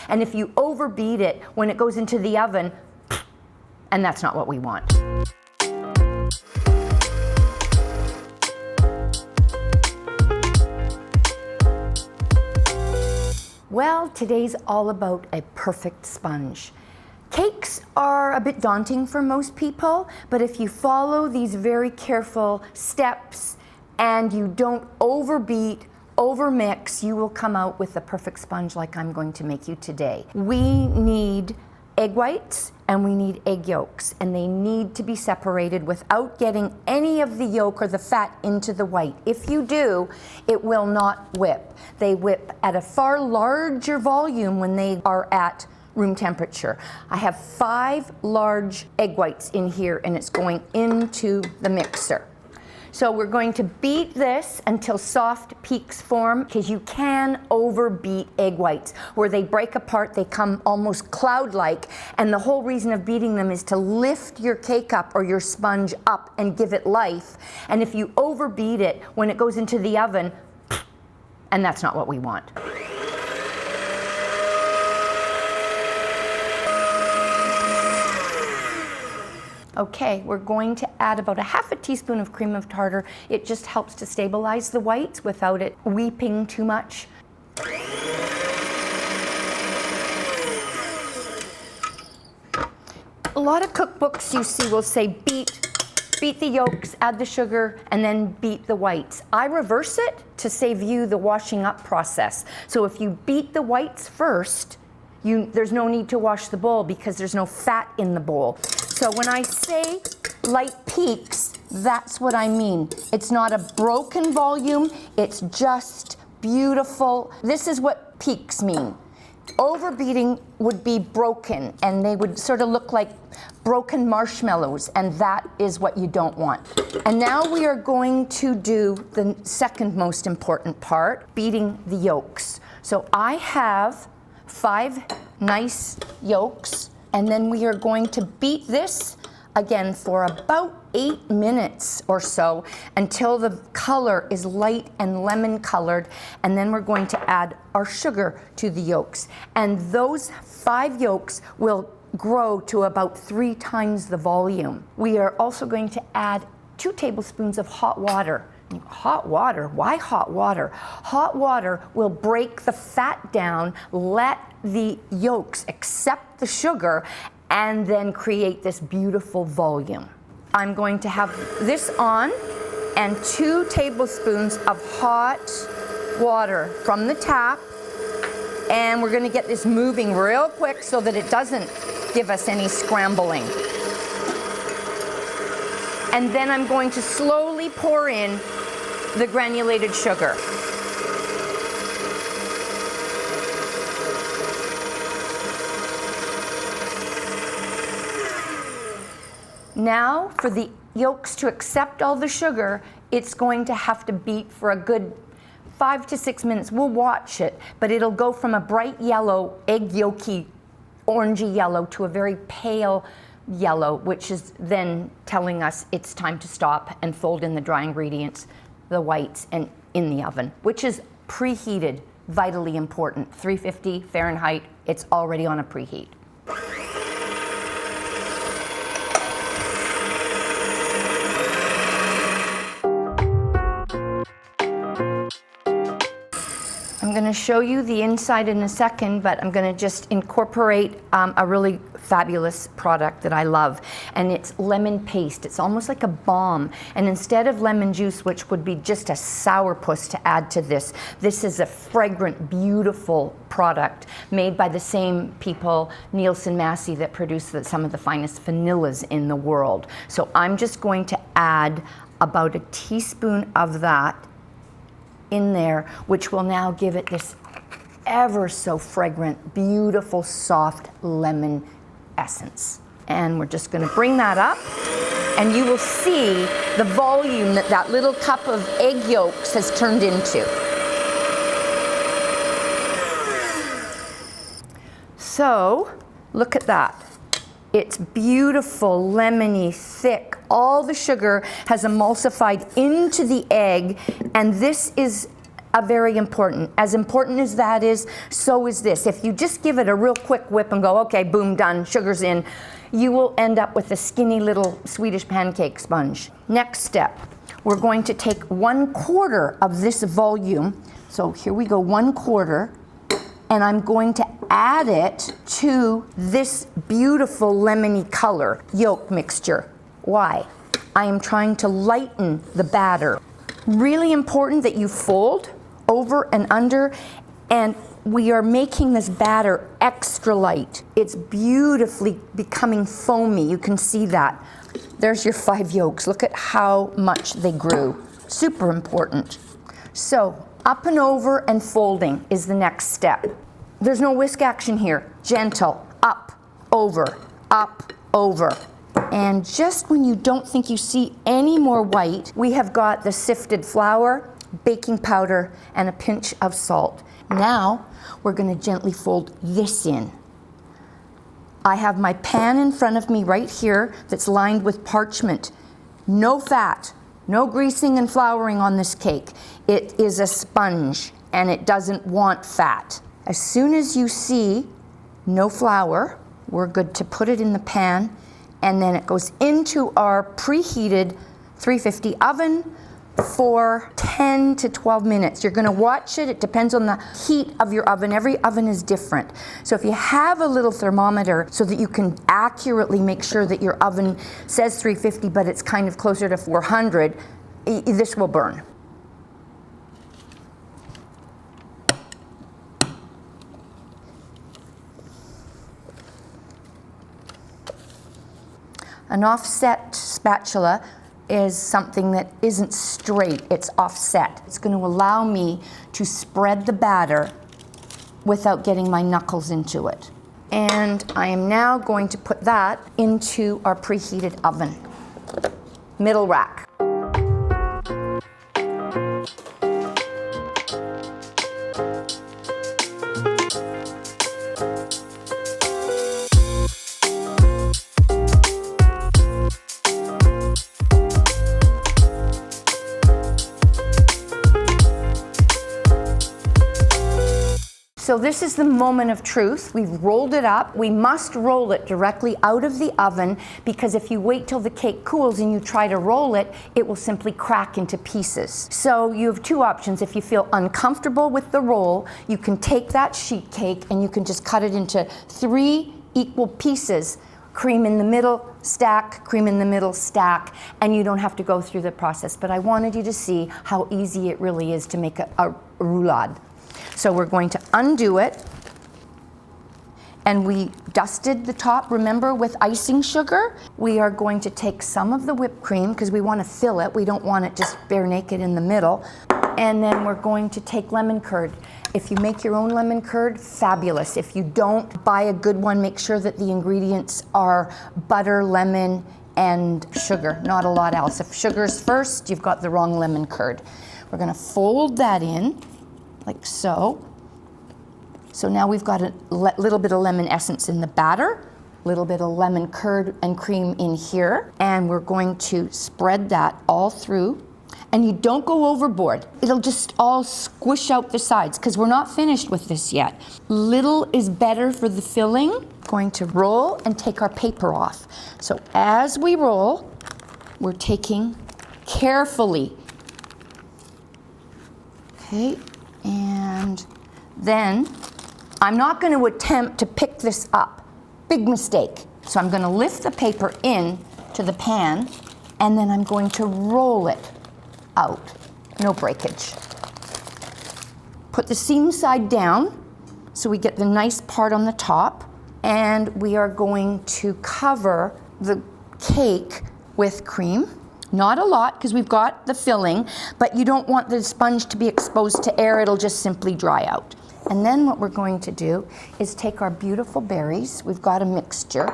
And if you overbeat it when it goes into the oven, and that's not what we want. Well, today's all about a perfect sponge. Cakes are a bit daunting for most people, but if you follow these very careful steps and you don't overbeat, overmix, you will come out with the perfect sponge like I'm going to make you today. We need egg whites and we need egg yolks, and they need to be separated without getting any of the yolk or the fat into the white. If you do, it will not whip. They whip at a far larger volume when they are at room temperature. I have 5 large egg whites in here and it's going into the mixer. So we're going to beat this until soft peaks form, because you can overbeat egg whites where they break apart, they come almost cloud-like, and the whole reason of beating them is to lift your cake up or your sponge up and give it life. And if you overbeat it when it goes into the oven, and that's not what we want. Okay, we're going to add about a half a teaspoon of cream of tartar. It just helps to stabilize the whites without it weeping too much. A lot of cookbooks you see will say beat the yolks, add the sugar, and then beat the whites. I reverse it to save you the washing up process. So if you beat the whites first, there's no need to wash the bowl because there's no fat in the bowl. So when I say light peaks, that's what I mean. It's not a broken volume, it's just beautiful. This is what peaks mean. Overbeating would be broken, and they would sort of look like broken marshmallows, and that is what you don't want. And now we are going to do the second most important part, beating the yolks. So I have 5 nice yolks, and then we are going to beat this again for about 8 minutes or so until the color is light and lemon colored, and then we're going to add our sugar to the yolks. And those 5 yolks will grow to about 3 times the volume. We are also going to add 2 tablespoons of hot water. Hot water? Why hot water? Hot water will break the fat down, let the yolks accept the sugar, and then create this beautiful volume. I'm going to have this on, and 2 tablespoons of hot water from the tap, and we're going to get this moving real quick so that it doesn't give us any scrambling. And then I'm going to slowly pour in the granulated sugar. Now, for the yolks to accept all the sugar, it's going to have to beat for a good 5 to 6 minutes. We'll watch it, but it'll go from a bright yellow, egg yolky, orangey yellow to a very pale yellow, which is then telling us it's time to stop and fold in the dry ingredients, the whites, and in the oven, which is preheated, vitally important. 350 Fahrenheit, it's already on a preheat. I'm going to show you the inside in a second, but I'm going to just incorporate a really fabulous product that I love, and it's lemon paste. It's almost like a balm, and instead of lemon juice, which would be just a sourpuss to add to this, this is a fragrant, beautiful product made by the same people, Nielsen Massey, that produce some of the finest vanillas in the world. So I'm just going to add about a teaspoon of that in there, which will now give it this ever so fragrant, beautiful, soft lemon essence. And we're just going to bring that up, and you will see the volume that that little cup of egg yolks has turned into. So, look at that. It's beautiful, lemony, thick. All the sugar has emulsified into the egg, and this is very important. As important as that is, so is this. If you just give it a real quick whip and go, okay, boom, done, sugar's in, you will end up with a skinny little Swedish pancake sponge. Next step, we're going to take 1/4 of this volume. So here we go, 1/4, and I'm going to add it to this beautiful lemony color yolk mixture. Why? I am trying to lighten the batter. Really important that you fold over and under, and we are making this batter extra light. It's beautifully becoming foamy. You can see that. There's your 5 yolks. Look at how much they grew. Super important. So up and over and folding is the next step. There's no whisk action here. Gentle, up, over, up, over. And just when you don't think you see any more white, we have got the sifted flour, baking powder, and a pinch of salt. Now, we're gonna gently fold this in. I have my pan in front of me right here that's lined with parchment. No fat, no greasing and flouring on this cake. It is a sponge and it doesn't want fat. As soon as you see no flour, we're good to put it in the pan, and then it goes into our preheated 350 oven for 10 to 12 minutes. You're gonna watch it. It depends on the heat of your oven. Every oven is different. So if you have a little thermometer so that you can accurately make sure that your oven says 350, but it's kind of closer to 400, this will burn. An offset spatula is something that isn't straight, it's offset. It's going to allow me to spread the batter without getting my knuckles into it. And I am now going to put that into our preheated oven. Middle rack. So this is the moment of truth. We've rolled it up. We must roll it directly out of the oven, because if you wait till the cake cools and you try to roll it, it will simply crack into pieces. So you have 2 options. If you feel uncomfortable with the roll, you can take that sheet cake and you can just cut it into 3 equal pieces. Cream in the middle, stack, cream in the middle, stack, and you don't have to go through the process. But I wanted you to see how easy it really is to make a roulade. So we're going to undo it, and we dusted the top, remember, with icing sugar. We are going to take some of the whipped cream, because we want to fill it. We don't want it just bare naked in the middle. And then we're going to take lemon curd. If you make your own lemon curd, fabulous. If you don't, buy a good one. Make sure that the ingredients are butter, lemon, and sugar, not a lot else. If sugar's first, you've got the wrong lemon curd. We're going to fold that in, like so. So now we've got a little bit of lemon essence in the batter, a little bit of lemon curd and cream in here, and we're going to spread that all through. And you don't go overboard. It'll just all squish out the sides, because we're not finished with this yet. Little is better for the filling. Going to roll and take our paper off. So as we roll, we're taking carefully. Okay. And then I'm not going to attempt to pick this up. Big mistake. So I'm going to lift the paper in to the pan, and then I'm going to roll it out. No breakage. Put the seam side down so we get the nice part on the top, and we are going to cover the cake with cream. Not a lot, because we've got the filling, but you don't want the sponge to be exposed to air. It'll just simply dry out. And then what we're going to do is take our beautiful berries. We've got a mixture,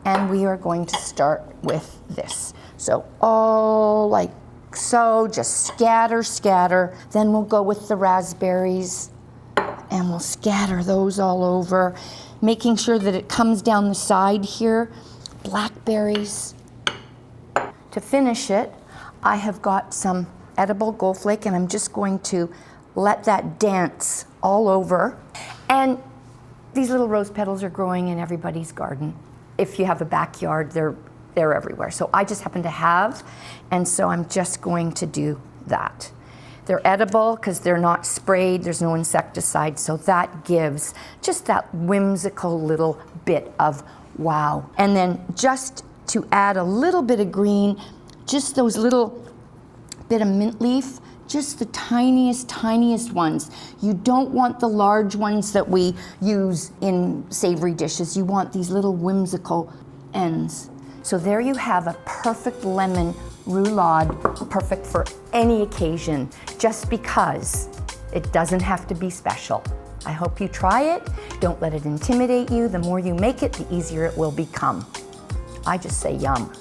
and we are going to start with this. So all like so, just scatter, scatter. Then we'll go with the raspberries, and we'll scatter those all over, making sure that it comes down the side here. Blackberries. To finish it, I have got some edible gold flake, and I'm just going to let that dance all over. And these little rose petals are growing in everybody's garden. If you have a backyard, they're everywhere. So I just happen to have, and so I'm just going to do that. They're edible because they're not sprayed, there's no insecticide, so that gives just that whimsical little bit of wow. And then just to add a little bit of green, just those little bit of mint leaf, just the tiniest ones. You don't want the large ones that we use in savory dishes. You want these little whimsical ends. So there you have a perfect lemon roulade, perfect for any occasion, just because it doesn't have to be special. I hope you try it. Don't let it intimidate you. The more you make it, the easier it will become. I just say yum.